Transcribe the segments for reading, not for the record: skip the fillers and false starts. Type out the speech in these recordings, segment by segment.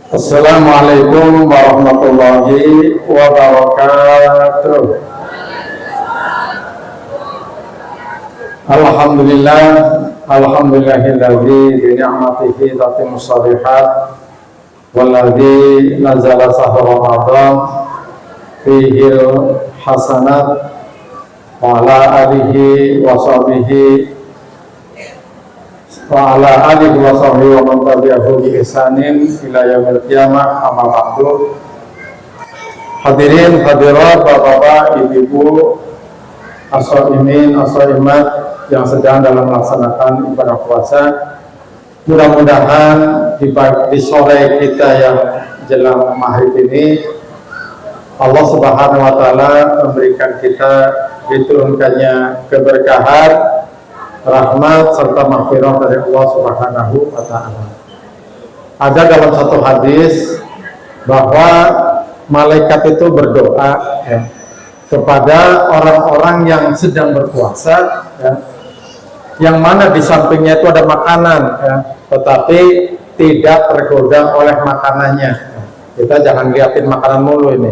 Assalamualaikum warahmatullahi wabarakatuh. Alhamdulillah, alhamdulillahilladzi bi ni'matihi tatimmus shalihat walladzi nazala sahra Ramadan fihi hasanat wa ala alihi wa sahbihi wa ala alihi wa sahbihi wa man tabi'ahu bi ihsanin ila yaumil qiyamah, amma ba'du. Hadirin hadirat, bapak-bapak, ibu-ibu, as-shaimin, as-shaimat yang sedang dalam melaksanakan ibadah puasa, mudah-mudahan di sore kita yang jelang maghrib ini Allah Subhanahu wa taala memberikan kita diturunkannya keberkahan, rahmat serta maghfirah dari Allah Subhanahu wa taala. Ada dalam satu hadis bahwa malaikat itu berdoa kepada orang-orang yang sedang berpuasa, yang mana di sampingnya itu ada makanan, tetapi tidak tergoda oleh makanannya. Kita jangan liatin makanan mulu ini.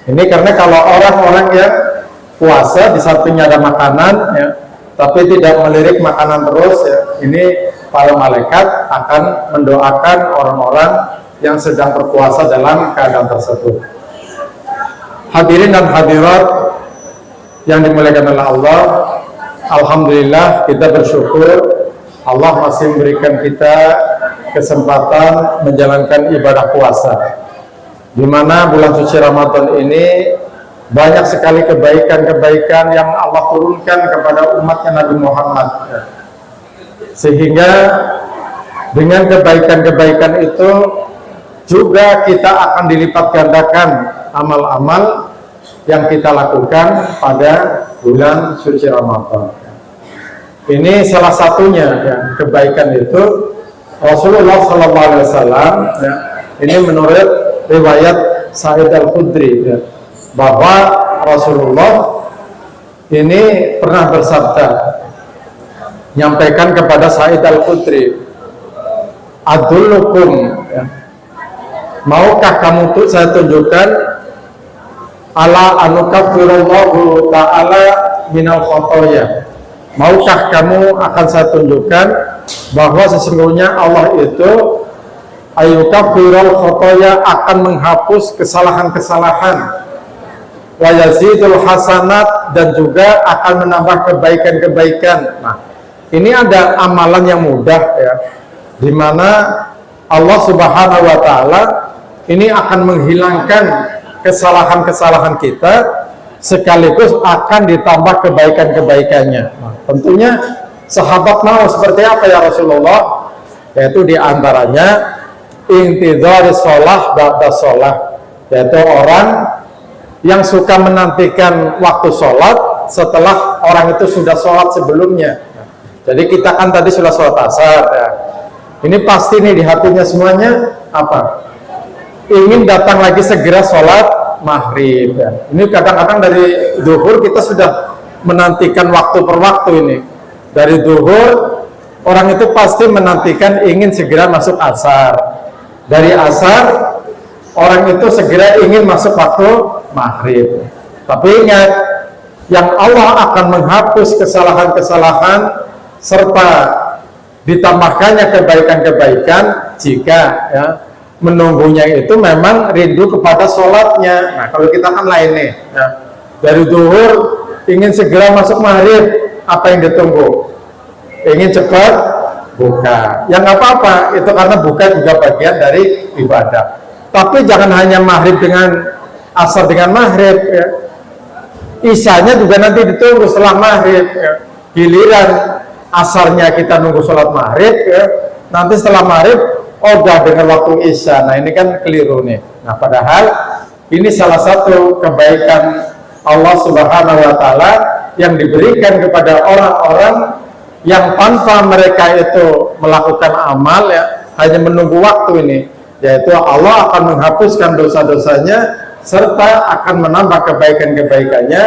Ini karena kalau orang-orang yang puasa di sampingnya ada makanan, tapi tidak melirik makanan terus, ini para malaikat akan mendoakan orang-orang yang sedang berpuasa dalam keadaan tersebut. Hadirin dan hadirat yang dimuliakan oleh Allah, alhamdulillah kita bersyukur Allah masih memberikan kita kesempatan menjalankan ibadah puasa, di mana bulan suci Ramadan ini banyak sekali kebaikan-kebaikan yang Allah turunkan kepada umatnya Nabi Muhammad, sehingga dengan kebaikan-kebaikan itu juga kita akan dilipat gandakan amal-amal yang kita lakukan pada bulan suci Ramadan. Ini salah satunya, kebaikan itu Rasulullah SAW, ini menurut riwayat Sa'id Al-Khudri, bahwa Rasulullah ini pernah bersabda, nyampaikan kepada Sa'id Al-Khudri, adullukum, maukah kamu saya tunjukkan ala anukaffirullahu ta'ala minal khotoya, maukah kamu akan saya tunjukkan bahwa sesungguhnya Allah itu ayukaffirul khotoya, akan menghapus kesalahan-kesalahan, wa yazidul hasanat, dan juga akan menambah kebaikan-kebaikan. Nah, ini ada amalan yang mudah, di mana Allah Subhanahu wa taala ini akan menghilangkan kesalahan-kesalahan kita, sekaligus akan ditambah kebaikan-kebaikannya. Nah, tentunya sahabat mau seperti apa ya Rasulullah? Yaitu diantaranya intidhar sholah ba'da sholah, yaitu orang yang suka menantikan waktu sholat setelah orang itu sudah sholat sebelumnya. Jadi kita kan tadi sudah sholat asar, ini pasti nih di hatinya semuanya apa? Ingin datang lagi segera sholat maghrib. Ini kadang-kadang dari zuhur kita sudah menantikan waktu per waktu ini. Dari zuhur orang itu pasti menantikan ingin segera masuk asar. Dari asar orang itu segera ingin masuk waktu maghrib. Tapi ingat, yang Allah akan menghapus kesalahan-kesalahan serta ditambahkannya kebaikan-kebaikan jika menunggunya itu memang rindu kepada sholatnya. Nah, kalau kita kan lain nih, dari zuhur ingin segera masuk maghrib, apa yang ditunggu? Ingin cepat buka. Ya nggak apa-apa, itu karena buka juga bagian dari ibadah. Tapi jangan hanya maghrib dengan asar dengan maghrib, isyanya juga nanti ditunggu setelah maghrib. Giliran asarnya kita nunggu sholat maghrib, nanti setelah maghrib udah dengan waktu isya. Nah, ini kan keliru nih. Nah, padahal ini salah satu kebaikan Allah Subhanahu wa taala yang diberikan kepada orang-orang yang tanpa mereka itu melakukan amal, hanya menunggu waktu ini, yaitu Allah akan menghapuskan dosa-dosanya serta akan menambah kebaikan-kebaikannya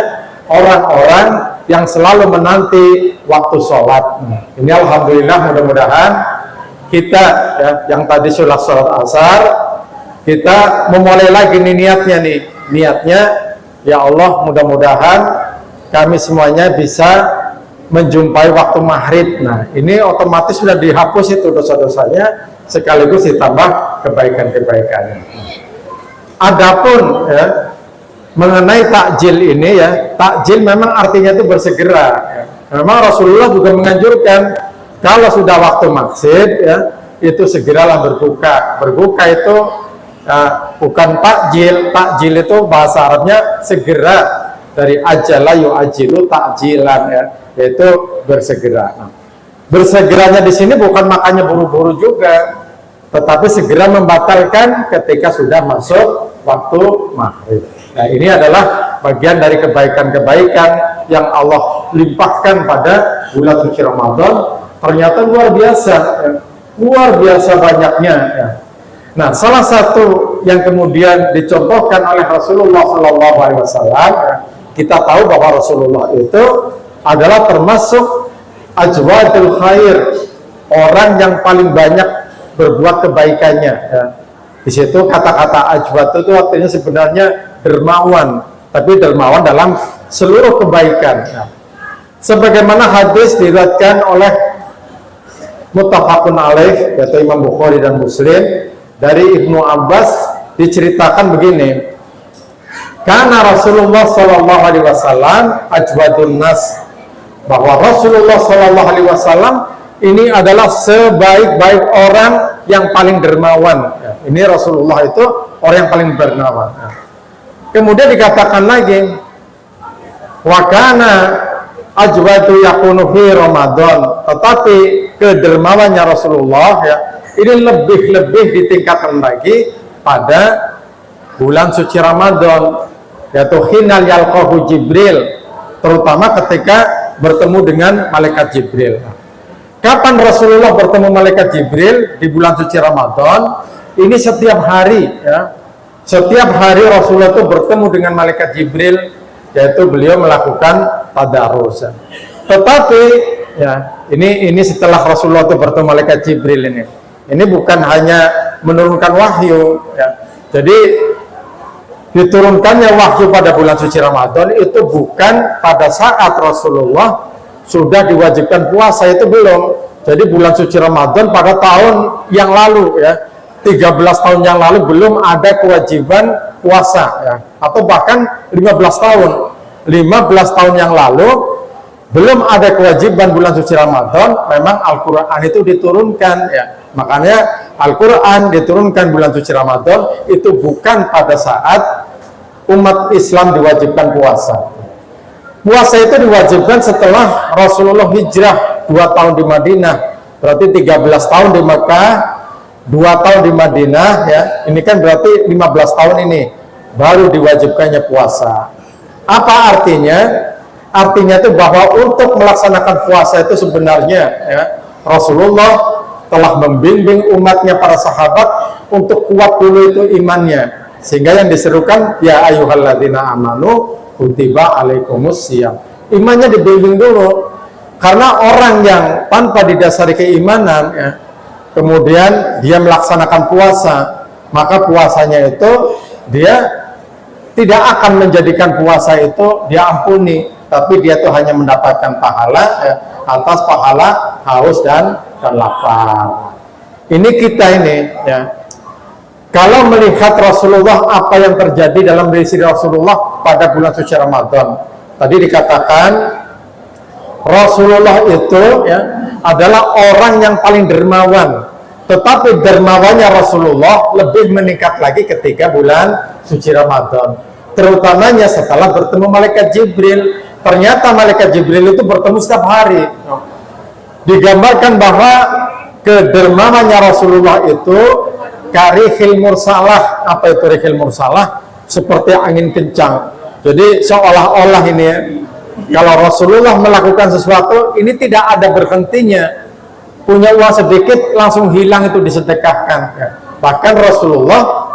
orang-orang yang selalu menanti waktu sholat. Ini alhamdulillah, mudah-mudahan kita yang tadi sholat asar kita memulai lagi nih niatnya ya Allah, mudah-mudahan kami semuanya bisa menjumpai waktu maghrib. Nah, ini otomatis sudah dihapus itu dosa-dosanya, sekaligus ditambah kebaikan-kebaikannya. Adapun ya, mengenai takjil ini ya, takjil memang artinya itu bersegera ya. Memang Rasulullah juga menganjurkan kalau sudah waktu maghrib ya, itu segeralah berbuka. Berbuka itu bukan takjil itu bahasa Arabnya segera, dari ajala yu'ajilu takjilan ya, yaitu bersegera. Nah, bersegeranya di sini bukan makannya buru-buru juga, tetapi segera membatalkan ketika sudah masuk waktu maghrib. Nah, ini adalah bagian dari kebaikan-kebaikan yang Allah limpahkan pada bulan suci Ramadan. Ternyata luar biasa ya. Luar biasa banyaknya ya. Nah, salah satu yang kemudian dicontohkan oleh Rasulullah SAW, kita tahu bahwa Rasulullah itu adalah termasuk ajwadul khair, orang yang paling banyak berbuat kebaikannya ya. Di situ kata-kata ajwad itu artinya sebenarnya dermawan, tapi dermawan dalam seluruh kebaikan ya. Sebagaimana hadis diriwayatkan oleh muttafaqun alaih, yaitu Imam Bukhari dan Muslim, dari Ibnu Abbas diceritakan begini, karena Rasulullah Shallallahu Alaihi Wasallam ajwadun nas, bahwa Rasulullah Shallallahu Alaihi Wasallam ini adalah sebaik-baik orang yang paling dermawan. Ini Rasulullah itu orang yang paling dermawan. Kemudian dikatakan lagi, wakana ajwadu yakunu fi Ramadan, tetapi kedermawannya Rasulullah ya, ini lebih ditingkatkan lagi pada bulan suci Ramadan, yaitu hinal yalqahu Jibril, terutama ketika bertemu dengan malaikat Jibril. Kapan Rasulullah bertemu malaikat Jibril? Di bulan suci Ramadan. Ini setiap hari ya. Setiap hari Rasulullah itu bertemu dengan malaikat Jibril, yaitu beliau melakukan tadarus. Tetapi ya, ini setelah Rasulullah itu bertemu malaikat Jibril ini. Ini bukan hanya menurunkan wahyu ya. Jadi diturunkannya wahyu pada bulan suci Ramadan itu bukan pada saat Rasulullah sudah diwajibkan puasa, itu belum. Jadi bulan suci Ramadan pada tahun yang lalu ya, 13 tahun yang lalu belum ada kewajiban puasa ya. Atau bahkan 15 tahun 15 tahun yang lalu belum ada kewajiban bulan suci Ramadan. Memang Al-Quran itu diturunkan ya. Makanya Al-Quran diturunkan bulan suci Ramadan itu bukan pada saat umat Islam diwajibkan puasa. Puasa itu diwajibkan setelah Rasulullah hijrah 2 tahun di Madinah. Berarti 13 tahun di Mekah, 2 tahun di Madinah ya. Ini kan berarti 15 tahun ini baru diwajibkannya puasa. Apa artinya? Artinya itu bahwa untuk melaksanakan puasa itu sebenarnya ya, Rasulullah telah membimbing umatnya, para sahabat, untuk kuat dulu itu imannya, sehingga yang diserukan ya ayyuhalladzina amanu kutiba alaikumus syiyam. Imannya dibimbing dulu, karena orang yang tanpa didasari keimanan ya, kemudian dia melaksanakan puasa, maka puasanya itu dia tidak akan menjadikan puasa itu dia ampuni, tapi dia tuh hanya mendapatkan pahala ya, atas pahala haus dan lapar. Ini kita ini ya, kalau melihat Rasulullah, apa yang terjadi dalam diri Rasulullah pada bulan suci Ramadan. Tadi dikatakan Rasulullah itu ya adalah orang yang paling dermawan, tetapi dermawannya Rasulullah lebih meningkat lagi ketika bulan suci Ramadan, terutamanya setelah bertemu malaikat Jibril. Ternyata malaikat Jibril itu bertemu setiap hari. Digambarkan bahwa kedermawannya Rasulullah itu karihil mursalah. Apa itu rihil mursalah? Seperti angin kencang. Jadi seolah-olah ini ya, kalau Rasulullah melakukan sesuatu ini tidak ada berhentinya. Punya uang sedikit langsung hilang, itu disedekahkan ya. Bahkan Rasulullah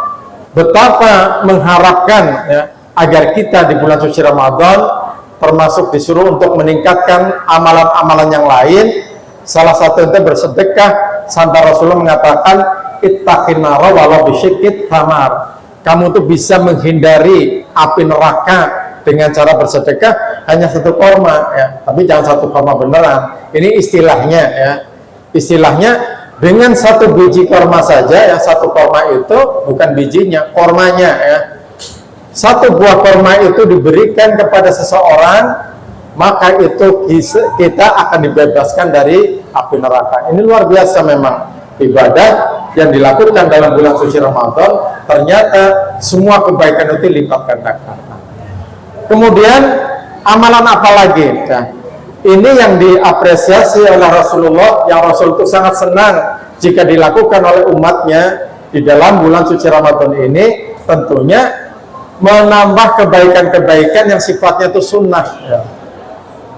betapa mengharapkan ya, agar kita di bulan suci Ramadan termasuk disuruh untuk meningkatkan amalan-amalan yang lain. Salah satu itu bersedekah, sampai Rasulullah mengatakan ittaqin nara walau bisyikit tamar. Kamu tuh bisa menghindari api neraka dengan cara bersedekah hanya satu korma, ya. Tapi jangan satu korma beneran. Ini istilahnya, ya. Istilahnya dengan satu biji korma saja, yang satu korma itu bukan bijinya, kormanya, ya. Satu buah korma itu diberikan kepada seseorang, maka itu kita akan dibebaskan dari api neraka. Ini luar biasa memang ibadah yang dilakukan dalam bulan suci Ramadan. Ternyata semua kebaikan itu lipat gandakan. Kemudian amalan apa lagi? Nah, ini yang diapresiasi oleh Rasulullah, yang Rasul itu sangat senang jika dilakukan oleh umatnya di dalam bulan suci Ramadan ini, tentunya menambah kebaikan-kebaikan yang sifatnya itu sunnah, ya.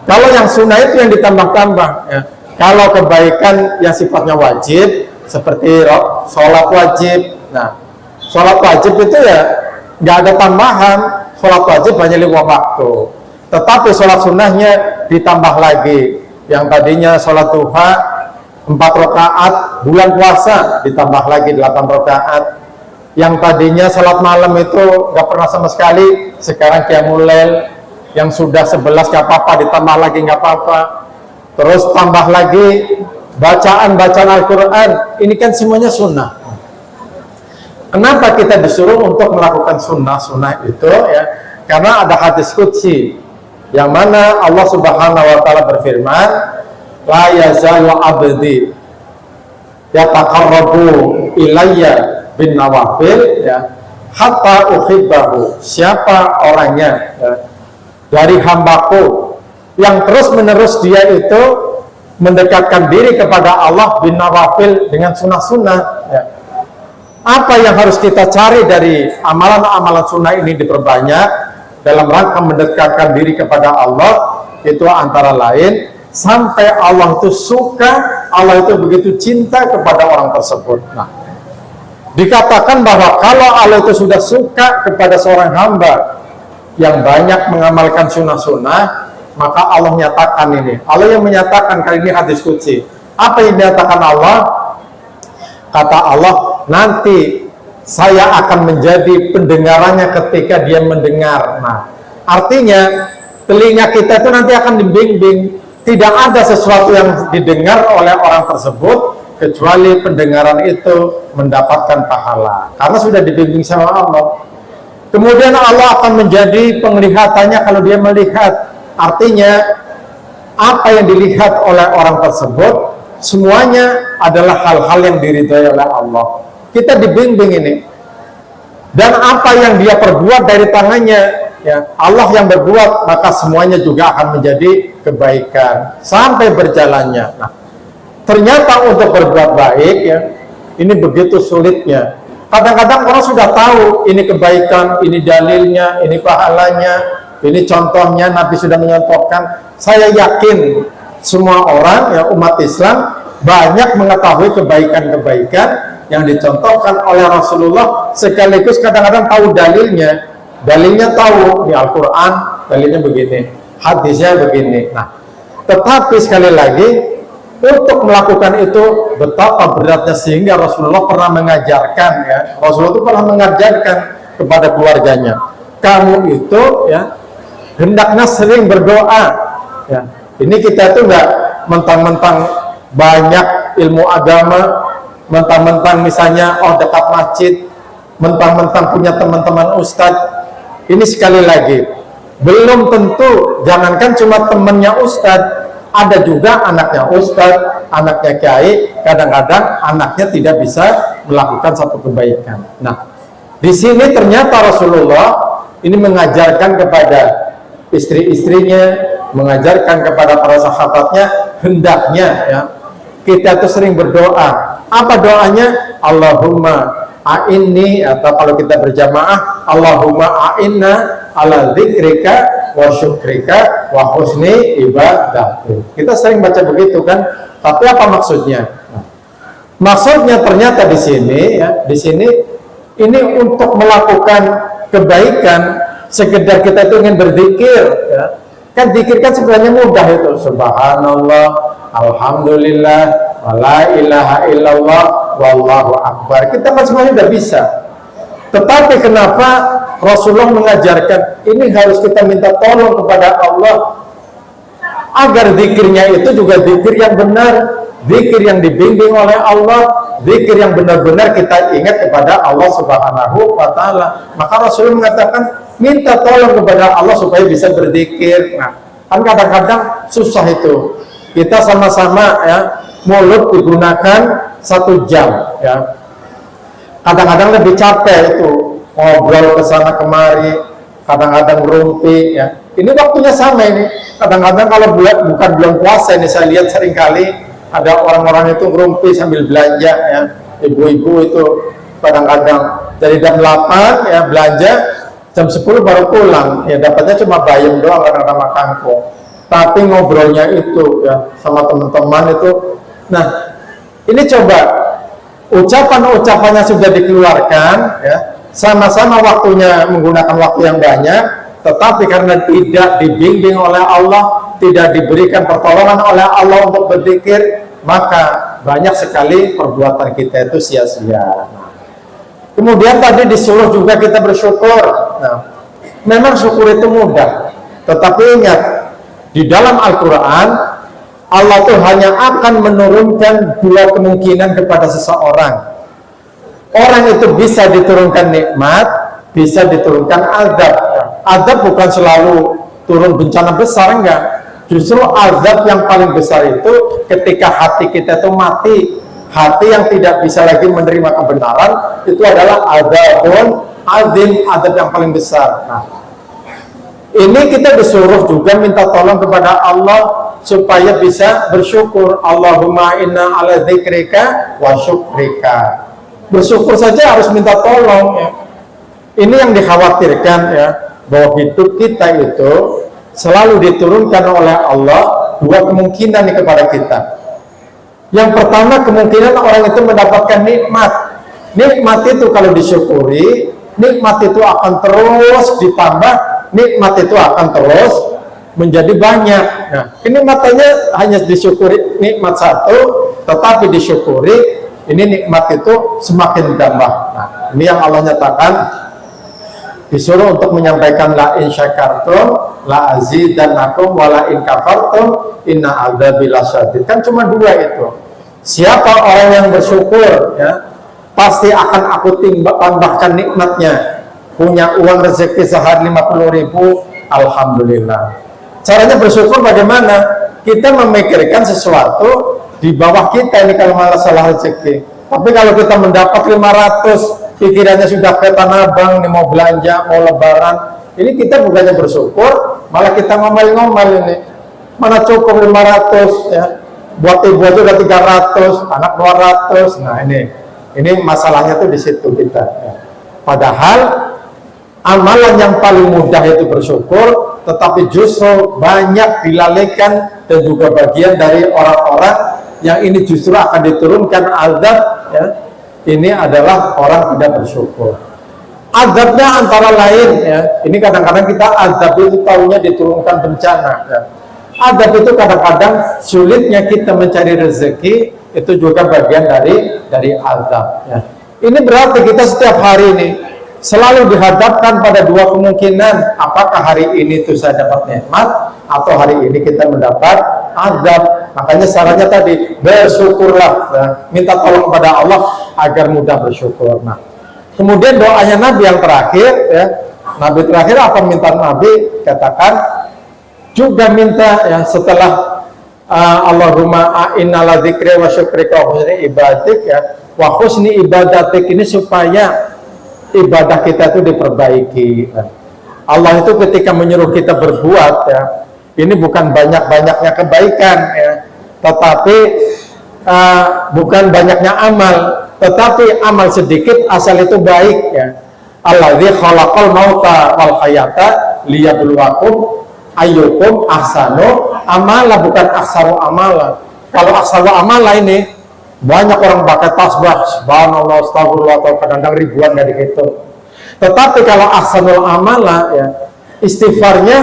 Kalau yang sunnah itu yang ditambah-tambah, ya. Kalau kebaikan yang sifatnya wajib seperti sholat wajib, nah sholat wajib itu ya nggak ada tambahan, sholat wajib hanya 5 waktu. Tetapi sholat sunnahnya ditambah lagi, yang tadinya sholat duha 4 rakaat, bulan puasa ditambah lagi 8 rakaat. Yang tadinya sholat malam itu nggak pernah sama sekali, sekarang qiyamul lail. Yang sudah 11 nggak apa-apa, ditambah lagi nggak apa-apa. Terus tambah lagi bacaan Al-Quran. Ini kan semuanya sunnah. Kenapa kita disuruh untuk melakukan sunnah itu, ya? Karena ada hadis qudsi yang mana Allah Subhanahu wa taala berfirman, la yazalu abdi yataqarrabu ilayya bin nawafil, ya, hatta uhibbahu. Siapa orangnya, ya, dari hambaku yang terus menerus dia itu mendekatkan diri kepada Allah bin nawafil dengan sunnah-sunnah, ya. Apa yang harus kita cari dari amalan-amalan sunnah ini diperbanyak dalam rangka mendekatkan diri kepada Allah, itu antara lain sampai Allah itu suka, Allah itu begitu cinta kepada orang tersebut. Nah, dikatakan bahwa kalau Allah itu sudah suka kepada seorang hamba yang banyak mengamalkan sunnah-sunnah, maka Allah menyatakan ini. Allah yang menyatakan, kali ini hadis qudsi. Apa yang dinyatakan Allah? Kata Allah, nanti saya akan menjadi pendengarannya ketika dia mendengar. Nah, artinya telinga kita itu nanti akan dibimbing. Tidak ada sesuatu yang didengar oleh orang tersebut kecuali pendengaran itu mendapatkan pahala, karena sudah dibimbing sama Allah. Kemudian Allah akan menjadi penglihatannya kalau dia melihat. Artinya apa yang dilihat oleh orang tersebut semuanya adalah hal-hal yang diridhai oleh Allah. Kita dibimbing ini. Dan apa yang dia perbuat dari tangannya, ya, Allah yang berbuat, maka semuanya juga akan menjadi kebaikan sampai berjalannya. Nah, ternyata untuk berbuat baik, ya, ini begitu sulitnya. Kadang-kadang orang sudah tahu ini kebaikan, ini dalilnya, ini pahalanya, ini contohnya, Nabi sudah menyontohkan. Saya yakin semua orang, ya, umat Islam banyak mengetahui kebaikan-kebaikan yang dicontohkan oleh Rasulullah, sekaligus kadang-kadang tahu dalilnya. Dalilnya tahu, di Al-Quran dalilnya begini, hadisnya begini. Nah, tetapi sekali lagi, untuk melakukan itu betapa beratnya, sehingga Rasulullah pernah mengajarkan, ya, Rasulullah itu pernah mengajarkan kepada keluarganya, kamu itu, ya, hendaknya sering berdoa, ya. Ini kita tuh nggak mentang-mentang banyak ilmu agama, mentang-mentang misalnya dekat masjid, mentang-mentang punya teman-teman ustadz. Ini sekali lagi belum tentu, jangankan cuma temannya ustadz, ada juga anaknya ustadz, anaknya kiai, kadang-kadang anaknya tidak bisa melakukan satu kebaikan. Nah, di sini ternyata Rasulullah ini mengajarkan kepada istri-istrinya, mengajarkan kepada para sahabatnya, hendaknya, ya, kita tuh sering berdoa. Apa doanya? Allahumma a'inni, atau kalau kita berjamaah, Allahumma a'inna ala dzikrika wa syukrika wa husni ibadatik. Kita sering baca begitu kan? Tapi apa maksudnya? Maksudnya ternyata di sini, ya, di sini ini untuk melakukan kebaikan, sekedar kita itu ingin berzikir, ya. Kan zikir kan sebenarnya mudah itu, subhanallah, alhamdulillah, wa la ilaha illallah, wallahu akbar. Kita kan semuanya udah bisa. Tetapi kenapa Rasulullah mengajarkan ini harus kita minta tolong kepada Allah agar zikirnya itu juga zikir yang benar, zikir yang dibimbing oleh Allah, zikir yang benar-benar kita ingat kepada Allah Subhanahu wa taala. Maka Rasulullah mengatakan minta tolong kepada Allah supaya bisa berzikir. Nah, kan kadang-kadang susah itu. Kita sama-sama ya, mulut digunakan 1 jam ya. Kadang-kadang lebih capek itu ngobrol ke sana kemari, kadang-kadang ngerumpi ya. Ini waktunya sama ini. Kadang-kadang kalau bukan bulan puasa ini saya lihat seringkali ada orang-orang itu ngerumpi sambil belanja ya. Ibu-ibu itu kadang-kadang dari jam 8 ya belanja, jam 10 baru pulang. Ya dapatnya cuma bayam doang kadang-kadang sama kangkung. Tapi ngobrolnya itu ya sama teman-teman itu. Nah, ini coba ucapan-ucapannya sudah dikeluarkan ya, sama-sama waktunya menggunakan waktu yang banyak, tetapi karena tidak dibimbing oleh Allah, tidak diberikan pertolongan oleh Allah untuk berzikir, maka banyak sekali perbuatan kita itu sia-sia. Kemudian tadi disuruh juga kita bersyukur. Nah, memang syukur itu mudah, tetapi ingat di dalam Al-Quran Allah tuh hanya akan menurunkan 2 kemungkinan kepada seseorang. Orang itu bisa diturunkan nikmat, bisa diturunkan azab. Azab bukan selalu turun bencana besar, enggak. Justru azab yang paling besar itu ketika hati kita itu mati, hati yang tidak bisa lagi menerima kebenaran, itu adalah azabun azim, azab yang paling besar. Nah, ini kita disuruh juga minta tolong kepada Allah supaya bisa bersyukur. Allahumma inna ala dzikrika wa syukrika. Bersyukur saja harus minta tolong ya. Ini yang dikhawatirkan ya, bahwa hidup kita itu selalu diturunkan oleh Allah 2 kemungkinan nih kepada kita. Yang pertama, kemungkinan orang itu mendapatkan nikmat. Nikmat itu kalau disyukuri, nikmat itu akan terus ditambah, nikmat itu akan terus menjadi banyak. Nah, kenikmatannya hanya disyukuri nikmat 1, tetapi disyukuri ini nikmat itu semakin bertambah. Nah, ini yang Allah nyatakan, disuruh untuk menyampaikan la in syakartum la azidannakum wa la in kafartum inna adzabi lasyadid. Kan cuma 2 itu. Siapa orang yang bersyukur ya, pasti akan aku tambahkan nikmatnya. Punya uang rezeki sehari 50.000, alhamdulillah. Caranya bersyukur bagaimana? Kita memikirkan sesuatu di bawah kita ini kalau masalah rezeki. Tapi kalau kita mendapat 500, pikirannya sudah ke Tanah Abang, nih mau belanja, mau lebaran, ini kita bukannya bersyukur, malah kita ngomel-ngomel ini. Mana cukup 500 ya? Buat ibu aja udah 300, anak 200. Nah, ini masalahnya tuh di situ kita ya. Padahal amalan yang paling mudah itu bersyukur, tetapi justru banyak dilalaikan dan juga bagian dari orang-orang yang ini justru akan diturunkan azab ya. Ini adalah orang tidak bersyukur. Azabnya antara lain ya. Ini kadang-kadang kita azab itu taunya diturunkan bencana ya. Azab itu kadang-kadang sulitnya kita mencari rezeki, itu juga bagian dari azab ya. Ini berarti kita setiap hari ini selalu dihadapkan pada 2 kemungkinan, apakah hari ini itu saya dapat nikmat atau hari ini kita mendapat azab. Makanya sarannya tadi bersyukurlah ya. Minta tolong kepada Allah agar mudah bersyukur. Nah, kemudian doanya Nabi yang terakhir ya, Nabi terakhir apa minta Nabi? Katakan juga minta ya, setelah Allahumma a'inna la dzikri wa syukrika wa husni ibadik ya, wa husni ibadatik, ini supaya ibadah kita itu diperbaiki. Allah itu ketika menyuruh kita berbuat ya, ini bukan banyak-banyaknya kebaikan ya, tetapi bukan banyaknya amal, tetapi amal sedikit asal itu baik ya. Alladzi khalaqal mauta wal hayata liyabluwakum ayyukum ahsanu amala, bukan aksaru amala. Kalau aksaru amala ini banyak orang pakai tasbih subhanallah astagfirullah atau kadang-kadang ribuan nggak dihitung. Tetapi kalau ahsanul amala ya, istighfarnya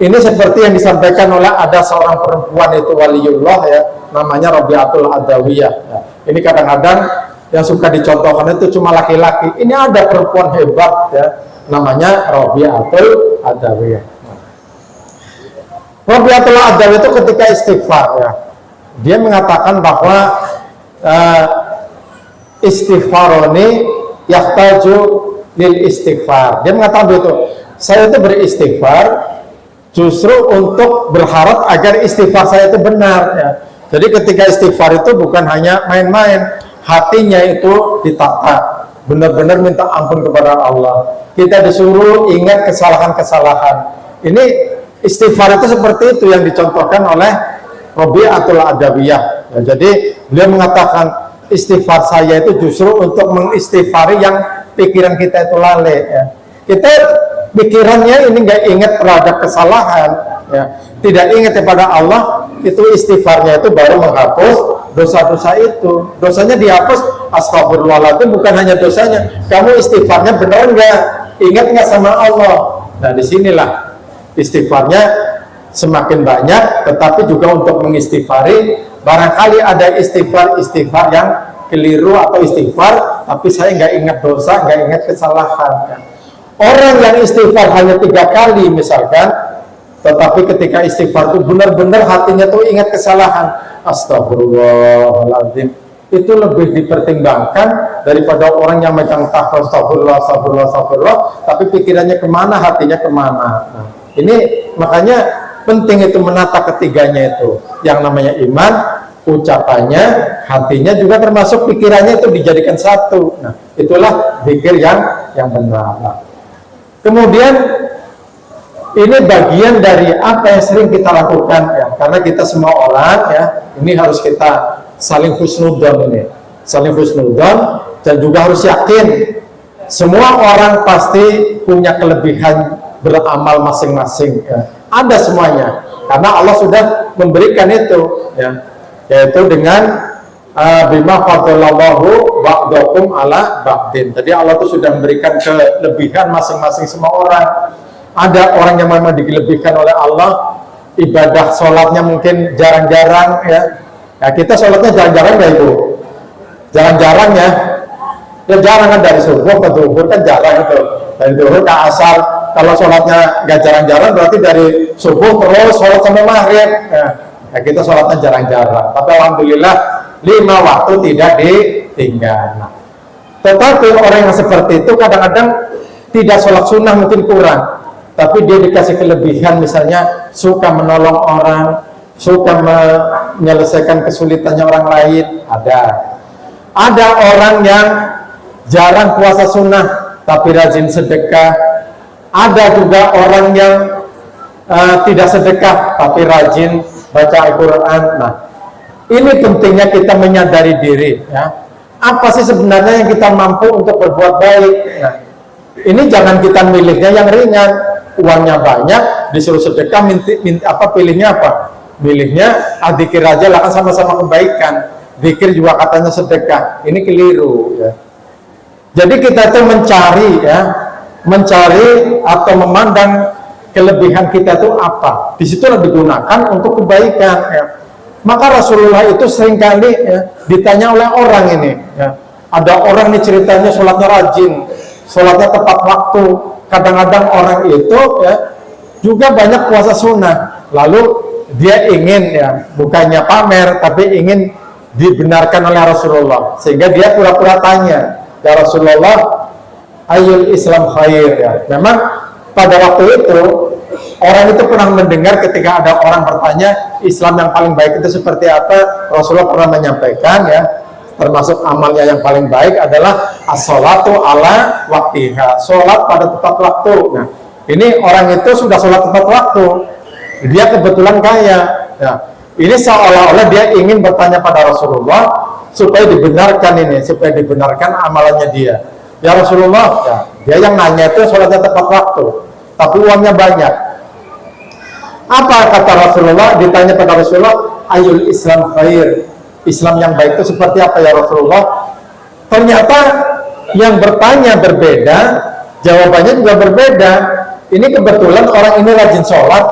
Ini seperti yang disampaikan oleh ada seorang perempuan itu waliullah ya, namanya Rabi'atul Adawiyah. Ya. Ini kadang-kadang yang suka dicontohkan itu cuma laki-laki. Ini ada perempuan hebat ya, namanya Rabi'atul Adawiyah. Rabi'atul Adawiyah itu ketika istighfar ya, dia mengatakan bahwa istighfaroni yahtaju lil istighfar. Dia mengatakan begitu, saya itu beristighfar justru untuk berharap agar istighfar saya itu benar ya. Jadi ketika istighfar itu bukan hanya main-main, hatinya itu ditata, benar-benar minta ampun kepada Allah. Kita disuruh ingat kesalahan-kesalahan. Ini istighfar itu seperti itu yang dicontohkan oleh Rabi'atul Adawiyah ya. Jadi beliau mengatakan istighfar saya itu justru untuk mengistighfari yang pikiran kita itu lalai ya. Kita pikirannya ini nggak ingat terhadap kesalahan ya, tidak ingat kepada Allah, itu istighfarnya itu baru menghapus dosa-dosa itu. Dosanya dihapus, astagfirullahaladzim, bukan hanya dosanya, kamu istighfarnya benar nggak, ingat nggak sama Allah. Nah disinilah istighfarnya semakin banyak, tetapi juga untuk mengistighfari, barangkali ada istighfar yang keliru atau istighfar tapi saya nggak ingat dosa, nggak ingat kesalahan ya. Orang yang istighfar hanya 3 kali misalkan, tetapi ketika istighfar itu benar-benar hatinya tuh ingat kesalahan, astagfirullahaladzim, itu lebih dipertimbangkan daripada orang yang megang tahun astagfirullah, tapi pikirannya kemana, hatinya kemana. Nah, ini makanya penting itu menata ketiganya itu, yang namanya iman, ucapannya, hatinya juga termasuk pikirannya itu dijadikan satu. Nah, itulah zikir yang benar. Nah, kemudian ini bagian dari apa yang sering kita lakukan ya, karena kita semua orang ya, ini harus kita saling husnudzon ini, saling husnudzon, dan juga harus yakin semua orang pasti punya kelebihan beramal masing-masing ya. Ada semuanya, karena Allah sudah memberikan itu ya, yaitu dengan bima fadlallahu ba'dakum ala ba'din. Jadi Allah itu sudah memberikan kelebihan masing-masing semua orang. Ada orang yang memang dilebihkan oleh Allah, ibadah sholatnya mungkin jarang-jarang ya. Ya kita sholatnya jarang-jarang ya Ibu, jarang-jarang ya. Ya jarang kan, dari subuh ke zuhur kan jarang itu, dari zuhur ke asar. Kalau sholatnya nggak jarang-jarang berarti dari subuh terus sholat sampai maghrib ya, kita sholatnya jarang-jarang, tapi alhamdulillah 5 waktu tidak ditinggal. Nah, tetapi orang yang seperti itu kadang-kadang tidak sholat sunnah mungkin kurang, tapi dia dikasih kelebihan, misalnya suka menolong orang, suka menyelesaikan kesulitannya orang lain. Ada orang yang jarang puasa sunnah tapi rajin sedekah. Ada juga orang yang tidak sedekah tapi rajin baca Al-Quran. Nah, ini pentingnya kita menyadari diri ya. Apa sih sebenarnya yang kita mampu untuk berbuat baik? Nah, ini jangan kita milihnya yang ringan, uangnya banyak disuruh sedekah, pilihnya apa? Milihnya dzikir aja lah, kan sama-sama kebaikan. Dzikir juga katanya sedekah, ini keliru ya. Jadi kita tuh mencari atau memandang kelebihan kita itu apa, disitulah digunakan untuk kebaikan ya. Maka Rasulullah itu seringkali ya, ditanya oleh orang ini ya. Ada orang nih ceritanya sholatnya rajin, sholatnya tepat waktu, kadang-kadang orang itu ya juga banyak puasa sunnah, lalu dia ingin ya, bukannya pamer tapi ingin dibenarkan oleh Rasulullah, sehingga dia pura-pura tanya, ya Rasulullah, ayul Islam khair ya. Memang pada waktu itu orang itu pernah mendengar ketika ada orang bertanya Islam yang paling baik itu seperti apa. Rasulullah pernah menyampaikan ya, termasuk amalnya yang paling baik adalah as-sholatu ala waktiha, sholat pada tepat waktu. Nah, ini orang itu sudah sholat tepat waktu, dia kebetulan kaya ya. Ini seolah-olah dia ingin bertanya pada Rasulullah supaya dibenarkan amalannya dia. Ya Rasulullah, ya, dia yang nanya itu sholatnya tepat waktu, tapi uangnya banyak. Apa kata Rasulullah? Ditanya pada Rasulullah, ayul Islam khair, Islam yang baik itu seperti apa ya Rasulullah? Ternyata yang bertanya berbeda, jawabannya juga berbeda. Ini kebetulan orang ini rajin sholat,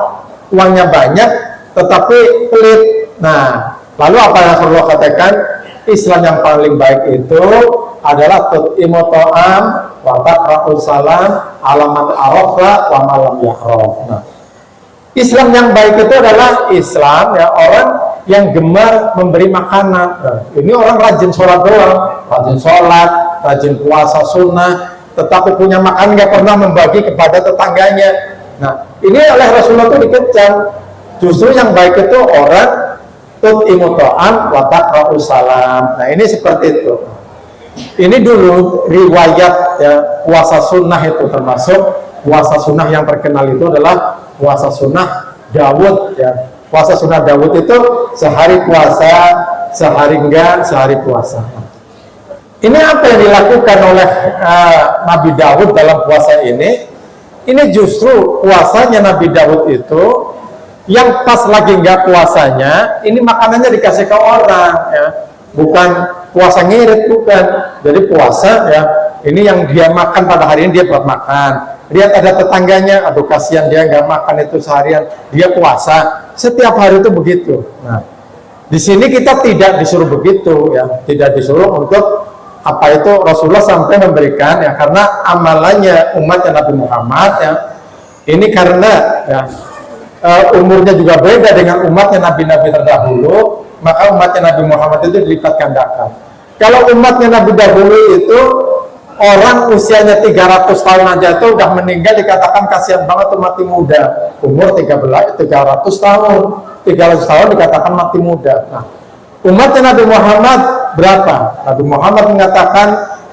uangnya banyak tetapi pelit. Nah, lalu apa yang Rasulullah katakan? Islam yang paling baik itu adalah tut'imu ta'am wa taqra'u salam ala man arafa wa man lam ya'raf. Nah, Islam yang baik itu adalah Islam ya orang yang gemar memberi makanan. Nah, ini orang rajin sholat doang, rajin sholat, rajin puasa sunnah, tetapi punya makan nggak pernah membagi kepada tetangganya. Nah, ini oleh Rasulullah itu dikecam. Justru yang baik itu orang tut'imu ta'am wa taqra'u salam. Nah, ini seperti itu. Ini dulu riwayat ya, puasa sunnah itu termasuk puasa sunnah yang terkenal itu adalah puasa sunnah Dawud ya. Puasa sunnah Dawud itu sehari puasa, sehari enggak, sehari puasa. Ini apa yang dilakukan oleh Nabi Dawud dalam puasa ini? Ini justru puasanya Nabi Dawud itu yang pas lagi enggak puasanya, ini makanannya dikasih ke orang ya. Bukan puasa ngirit, bukan. Jadi puasa ya, ini yang dia makan pada hari ini dia buat makan. Lihat ada tetangganya, aduh kasihan dia nggak makan itu seharian, dia puasa. Setiap hari itu begitu. Nah, di sini kita tidak disuruh begitu ya, tidak disuruh untuk apa itu Rasulullah sampai memberikan ya, karena amalannya umatnya Nabi Muhammad ya. Ini karena ya, umurnya juga beda dengan umatnya Nabi-Nabi terdahulu, maka umatnya Nabi Muhammad itu dilipat gandakan. Kalau umatnya Nabi dahulu itu orang usianya 300 tahun aja tuh udah meninggal, dikatakan kasihan banget tuh mati muda. Umur 300 tahun 300 tahun dikatakan mati muda. Nah, umatnya Nabi Muhammad berapa? Nabi Muhammad mengatakan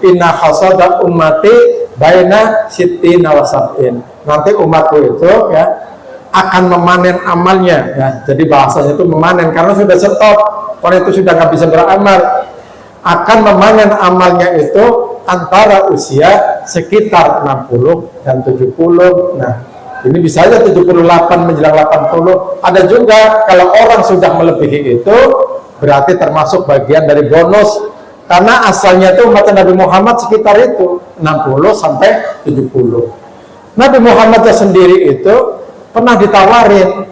inna hasada ummati baina sittina wa sab'in. Nanti umatku itu ya akan memanen amalnya ya. Jadi bahasanya itu memanen karena sudah stop, orang itu sudah nggak bisa beramal. Akan memanen amalnya itu antara usia sekitar 60 dan 70. Nah, ini bisa aja 78 menjelang 80. Ada juga kalau orang sudah melebihi itu berarti termasuk bagian dari bonus, karena asalnya itu umat Nabi Muhammad sekitar itu 60 sampai 70. Nabi Muhammad sendiri itu pernah ditawarin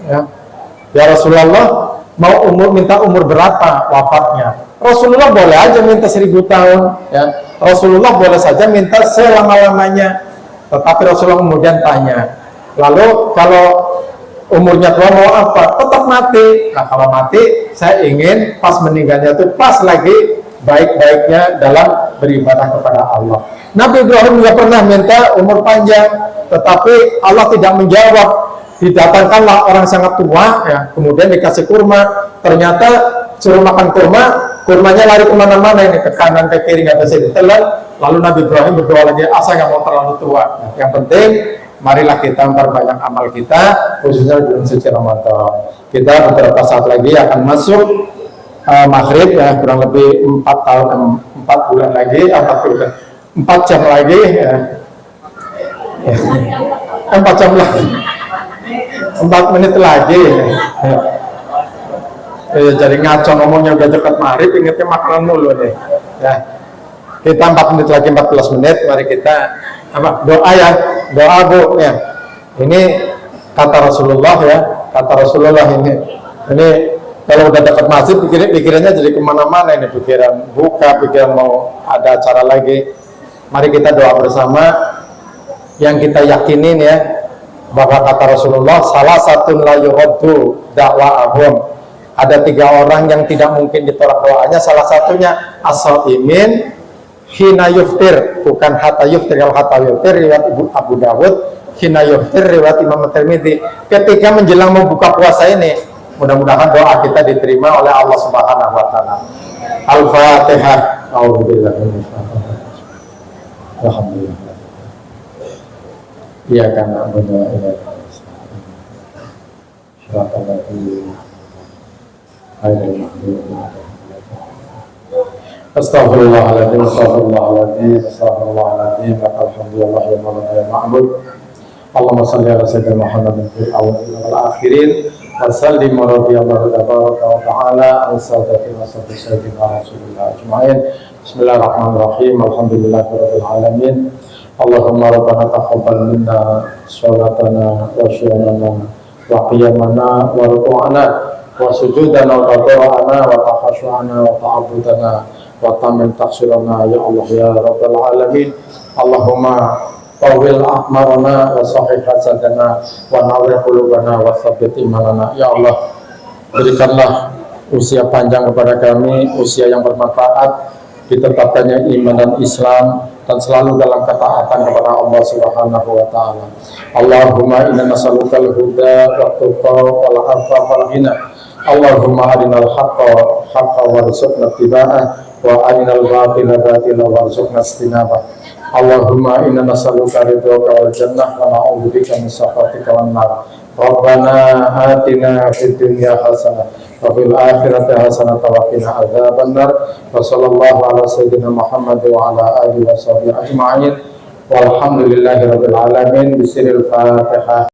ya Rasulullah, mau minta umur berapa wafatnya? Rasulullah boleh aja minta 1000 tahun ya. Rasulullah boleh saja minta selama-lamanya. Tetapi Rasulullah kemudian tanya, lalu kalau umurnya tua mau apa? Tetap mati. Nah, kalau mati saya ingin pas meninggalnya itu pas lagi baik-baiknya dalam beribadah kepada Allah. Nabi Ibrahim juga pernah minta umur panjang, tetapi Allah tidak menjawab. Didatangkanlah orang sangat tua ya, kemudian dikasih kurma, ternyata suruh makan kurma, kurmanya lari kemana-mana, ini ke kanan ke kiri nggak bisa ditelan. Lalu Nabi Ibrahim berdoa lagi, asa nggak mau terlalu tua. Nah, yang penting marilah kita memperbanyak amal kita, khususnya di bulan suci Ramadan. Kita beberapa saat lagi akan masuk maghrib ya, kurang lebih 4 bulan lagi, 4 jam lagi ya. 4 jam lagi, 4 menit lagi ya. Jadi ngaco ngomongnya udah dekat maghrib, ingetnya makanan mulu nih ya. Kita 4 menit lagi, 14 menit, mari kita doa ya, doa Bu ya. Ini kata Rasulullah ya, kata Rasulullah ini kalau udah dekat masjid pikirannya jadi kemana-mana, ini pikiran buka, pikiran mau ada acara lagi. Mari kita doa bersama yang kita yakinin ya, bahwa kata Rasulullah salah satu la yuraddu da'wa'ahum, ada 3 orang yang tidak mungkin ditolak doanya, salah satunya as-shaimin hina yuftir, bukan hatta yuftir. Kalau hatta yuftir riwayat Abu Dawud, hina yuftir riwayat Imam Tirmidzi. Ketika menjelang membuka puasa ini, mudah-mudahan doa kita diterima oleh Allah Subhanahu wa taala. Al-Fatihah. A'udzubillahi minasyaitonir rajim. Alhamdulillah. Iya kan, alhamdulillah. Astaghfirullahaladzim, astaghfirullahaladzim, astaghfirullahaladzim. Alhamdulillah ya Maulana ya Ma'bud. Allahumma salli ala sayyidina Muhammadin fil awwalin wal akhirin wa sallim wa radiyallahu tabaraka wa ta'ala an saadatina wa sayyidina Rasulillah ajma'in. Bismillahirrahmanirrahim. Alhamdulillahirabbil alamin. Allahumma rabbana taqabbal minna sholatana wa syiyamana wa qiyamana wa ruku'ana wa sujudana wa tadarru'ana wa takhashu'ana wa ta'abudana wa tamim taksirana ya Allah ya Rabbal Alamin. Allahumma tawil a'marana wa sahih hasadana wa nawir qulubana wa tsabbit imanana. Ya Allah, berikanlah usia panjang kepada kami, usia yang bermanfaat, ditetapkannya iman dan Islam, dan selalu dalam ketaatan kepada Allah Subhanahu wa taala. Allahumma inna nas'aluka al-huda wa tuqa wal afa wal ghina. Allahumma arinal haqqa haqqan warzuqna ittiba'ah wa arinal batila batilan warzuqna ijtinabah. Allahumma inna nas'aluka ridhaka wal jannah wa na'udzubika min sakhatika wan nar. Rabbana atina fid dunya hasanah wa fil akhirati hasanah wa qina adzabannar. Wa sallallahu ala sayyidina Muhammad wa ala alihi wa sahbihi ajma'in. Walhamdulillahirabbil alamin. Bismillahirrahmanirrahim.